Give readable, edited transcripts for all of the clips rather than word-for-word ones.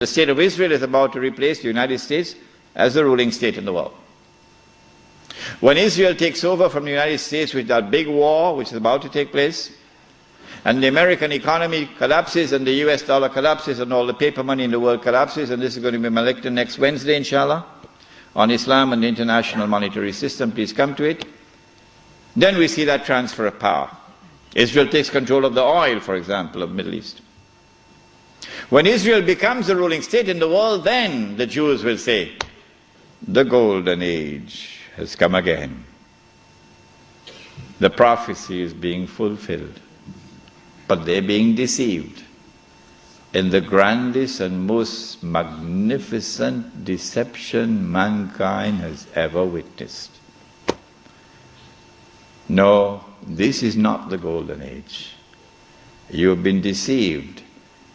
The state of Israel is about to replace the United States as the ruling state in the world. When Israel takes over from the United States with that big war which is about to take place, and the American economy collapses and the US dollar collapses and all the paper money in the world collapses, and this is going to be my lecture next Wednesday, inshallah, on Islam and the international monetary system, please come to it, then we see that transfer of power. Israel takes control of the oil, for example, of the Middle East. When Israel becomes the ruling state in the world, then the Jews will say, the golden age has come again. The prophecy is being fulfilled. But they're being deceived in the grandest and most magnificent deception mankind has ever witnessed. No, this is not the golden age. You've been deceived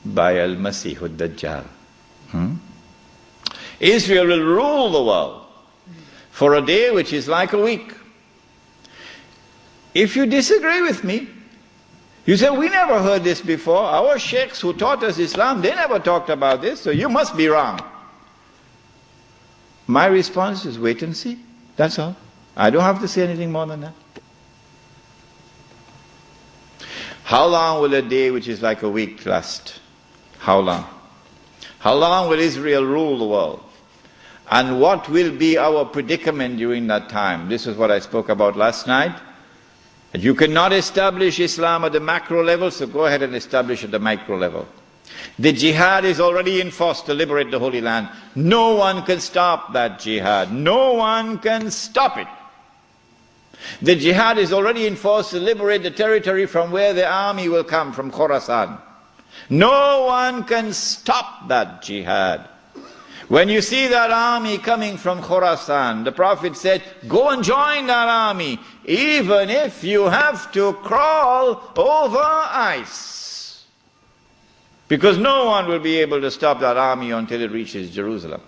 by Al-Masih al-Dajjal. Israel will rule the world for a day which is like a week. If you disagree with me, you say, we never heard this before. Our sheikhs who taught us Islam, they never talked about this, so you must be wrong. My response is wait and see. That's all. I don't have to say anything more than that. How long will a day which is like a week last? How long? How long will Israel rule the world? And what will be our predicament during that time? This is what I spoke about last night. You cannot establish Islam at the macro level, so go ahead and establish at the micro level. The jihad is already in force to liberate the Holy Land. No one can stop that jihad. No one can stop it. The jihad is already in force to liberate the territory from where the army will come, from Khorasan. No one can stop that jihad. When you see that army coming from Khorasan, the Prophet said, go and join that army, even if you have to crawl over ice. Because no one will be able to stop that army until it reaches Jerusalem.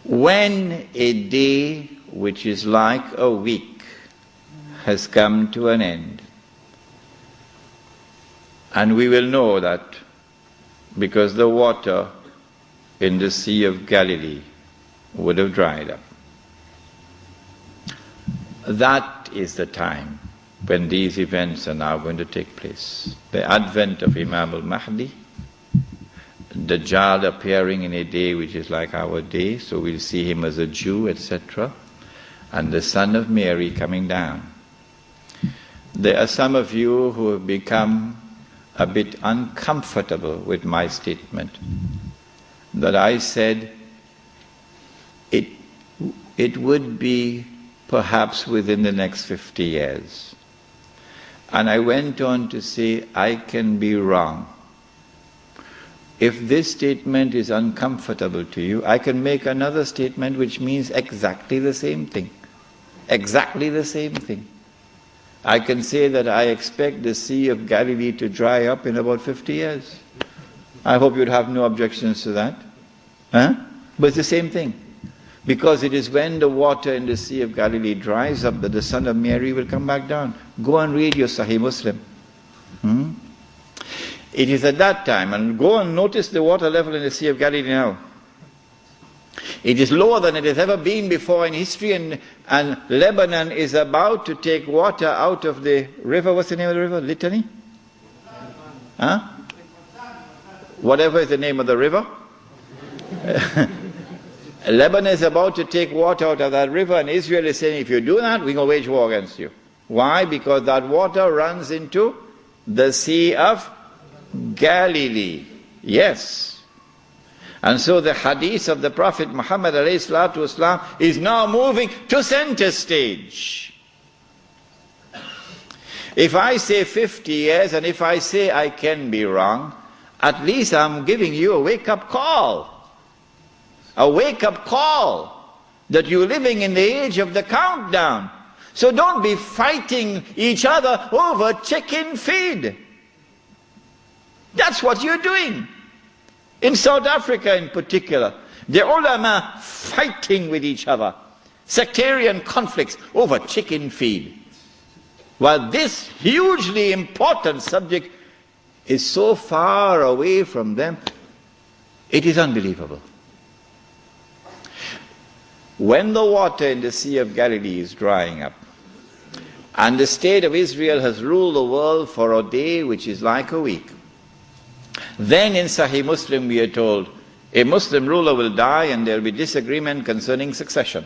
When a day which is like a week has come to an end, and we will know that because the water in the Sea of Galilee would have dried up. That is the time when these events are now going to take place. The advent of Imam al-Mahdi, Dajjal appearing in a day which is like our day, so we'll see him as a Jew, etc., and the Son of Mary coming down. There are some of you who have become a bit uncomfortable with my statement that I said it would be perhaps within the next 50 years. And I went on to say, I can be wrong. If this statement is uncomfortable to you, I can make another statement which means exactly the same thing. Exactly the same thing. I can say that I expect the Sea of Galilee to dry up in about 50 years. I hope you'd have no objections to that. But it's the same thing. Because it is when the water in the Sea of Galilee dries up that the Son of Mary will come back down. Go and read your Sahih Muslim. It is at that time, and go and notice the water level in the Sea of Galilee now. It is lower than it has ever been before in history, and Lebanon is about to take water out of the river. What's the name of the river? Litany? Whatever is the name of the river. Lebanon is about to take water out of that river, and Israel is saying, if you do that, we're going to wage war against you. Why? Because that water runs into the Sea of Galilee. Yes. And so the hadith of the Prophet Muhammad ﷺ is now moving to center stage. If I say 50 years, and if I say I can be wrong, at least I'm giving you a wake-up call. A wake-up call that you're living in the age of the countdown. So don't be fighting each other over chicken feed. That's what you're doing. In South Africa in particular, the ulama fighting with each other. Sectarian conflicts over chicken feed. While this hugely important subject is so far away from them, It is unbelievable. When the water in the Sea of Galilee is drying up, and the state of Israel has ruled the world for a day which is like a week, then in Sahih Muslim we are told, a Muslim ruler will die and there will be disagreement concerning succession.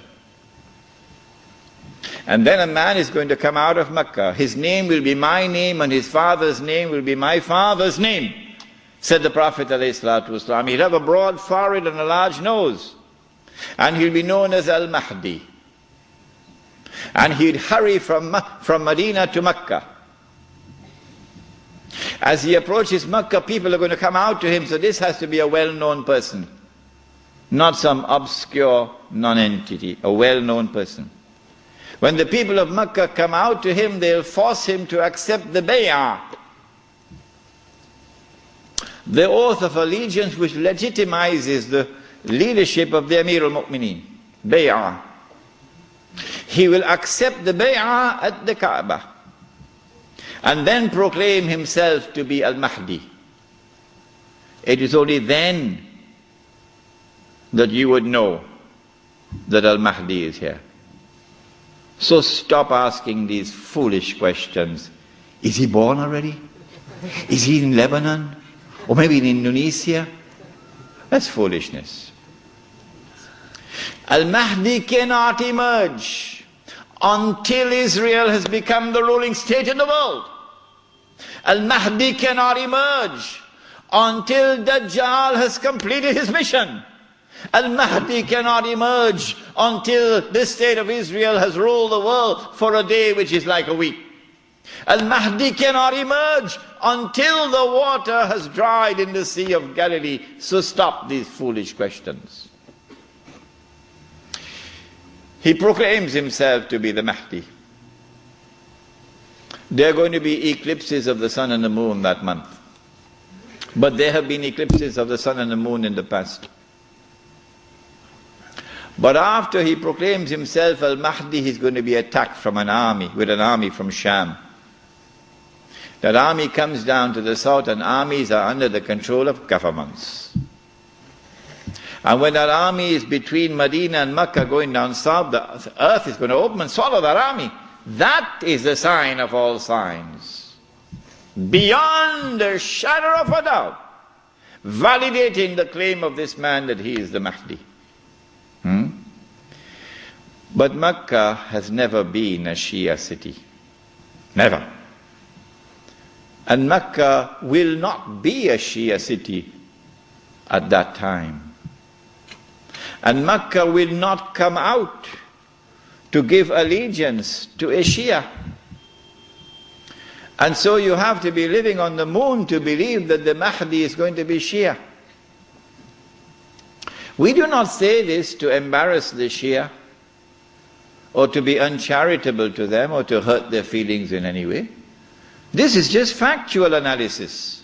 And then a man is going to come out of Mecca. His name will be my name and his father's name will be my father's name, said the Prophet ﷺ. He'll have a broad forehead and a large nose. And he'll be known as Al-Mahdi. And he'd hurry from Medina to Mecca. As he approaches Mecca, people are going to come out to him, so this has to be a well-known person. Not some obscure non-entity, a well-known person. When the people of Mecca come out to him, they'll force him to accept the bay'ah, the oath of allegiance which legitimizes the leadership of the Amir al-Mu'mineen, bay'ah. He will accept the bay'ah at the Kaaba and then proclaim himself to be Al-Mahdi. It is only then that you would know that Al-Mahdi is here. So stop asking these foolish questions. Is he born already? Is he in Lebanon? Or maybe in Indonesia? That's foolishness. Al-Mahdi cannot emerge until Israel has become the ruling state in the world. Al-Mahdi cannot emerge until Dajjal has completed his mission. Al-Mahdi cannot emerge until this state of Israel has ruled the world for a day which is like a week. Al-Mahdi cannot emerge until the water has dried in the Sea of Galilee. So stop these foolish questions. He proclaims himself to be the Mahdi. There are going to be eclipses of the sun and the moon that month. But there have been eclipses of the sun and the moon in the past. But after he proclaims himself Al-Mahdi, he's going to be attacked from an army, with an army from Sham. That army comes down to the south, and armies are under the control of governments. And when that army is between Medina and Mecca going down south, the earth is going to open and swallow that army. That is the sign of all signs. Beyond a shadow of a doubt, validating the claim of this man that he is the Mahdi. But Mecca has never been a Shia city. Never. And Mecca will not be a Shia city at that time. And Mecca will not come out to give allegiance to a Shia. And so you have to be living on the moon to believe that the Mahdi is going to be Shia. We do not say this to embarrass the Shia, or to be uncharitable to them, or to hurt their feelings in any way. This is just factual analysis.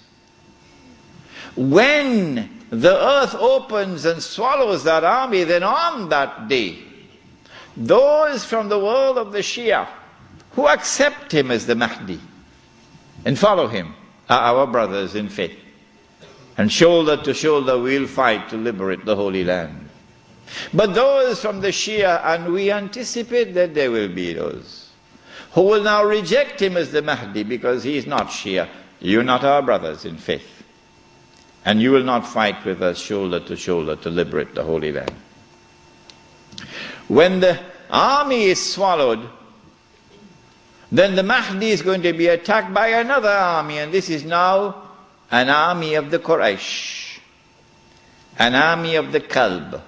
When the earth opens and swallows that army, then on that day, those from the world of the Shia who accept him as the Mahdi and follow him are our brothers in faith. And shoulder to shoulder we'll fight to liberate the Holy Land. But those from the Shia, and we anticipate that there will be those, who will now reject him as the Mahdi because he is not Shia. You're not our brothers in faith. And you will not fight with us shoulder to liberate the Holy Land. When the army is swallowed, then the Mahdi is going to be attacked by another army, and this is now an army of the Quraysh, an army of the Kalb.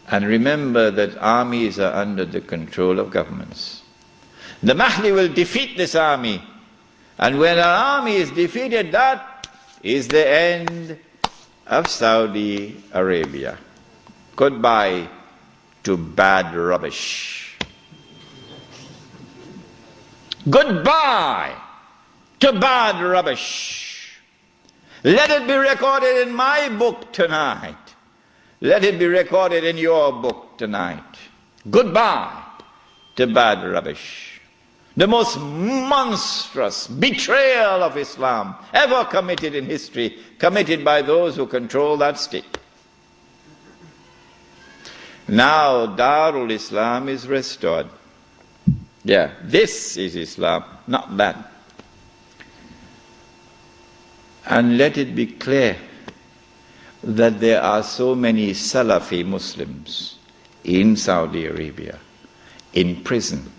And remember that armies are under the control of governments. The Mahdi will defeat this army. And when an army is defeated, that is the end of Saudi Arabia. Goodbye to bad rubbish. Goodbye to bad rubbish. Let it be recorded in my book tonight. Let it be recorded in your book tonight. Goodbye to bad rubbish. The most monstrous betrayal of Islam ever committed in history, committed by those who control that state. Now Darul Islam is restored. Yeah, this is Islam, not that. And let it be clear that there are so many Salafi Muslims in Saudi Arabia, in prison,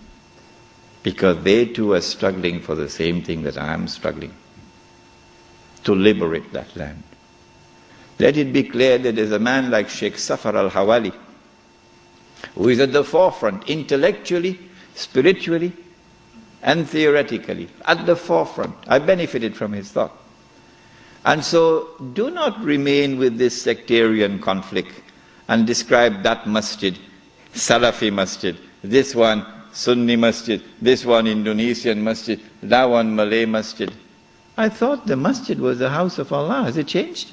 because they too are struggling for the same thing that I am struggling, to liberate that land. Let it be clear that there's a man like Sheikh Safar al-Hawali, who is at the forefront, intellectually, spiritually, and theoretically, at the forefront. I benefited from his thought. And so, do not remain with this sectarian conflict and describe that masjid, Salafi masjid, this one Sunni masjid, this one Indonesian masjid, that one Malay masjid. I thought the masjid was the house of Allah. Has it changed?